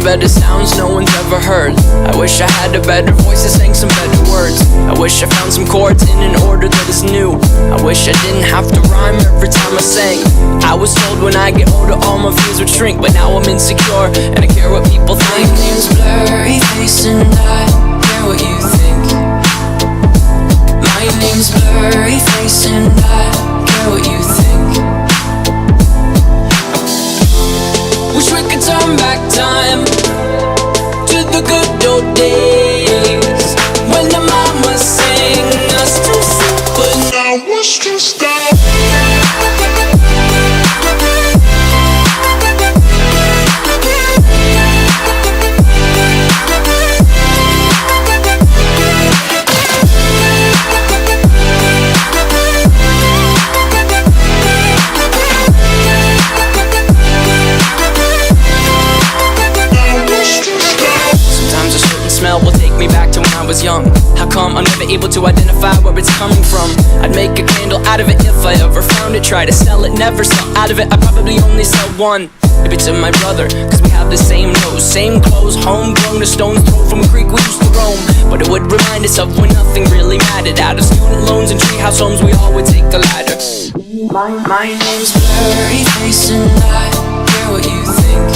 some better sounds no one's ever heard. I wish I had a better voice that sang some better words. I wish I found some chords in an order that is new. I wish I didn't have to rhyme every time I sang. I was told when I get older all my fears would shrink, but now I'm insecure and I care what people think. My name's Blurry Face and I care what you think. My name's Blurry Face and I care what you think. Wish we could turn back time to the good old days when the mama sang us to sleep, but now it's just smell will take me back to when I was young. How come I'm never able to identify where it's coming from? I'd make a candle out of it if I ever found it. Try to sell it, never sell out of it. I probably only sell one. Maybe to my brother, cause we have the same nose, same clothes, homegrown, a stone's throw from a creek we used to roam. But it would remind us of when nothing really mattered. Out of student loans and treehouse homes, we all would take the ladder. My name's Blurry Face and I care what you think.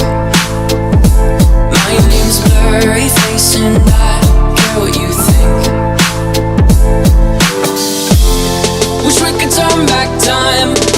My name's Blurry Face and I care what you think. Wish we could turn back time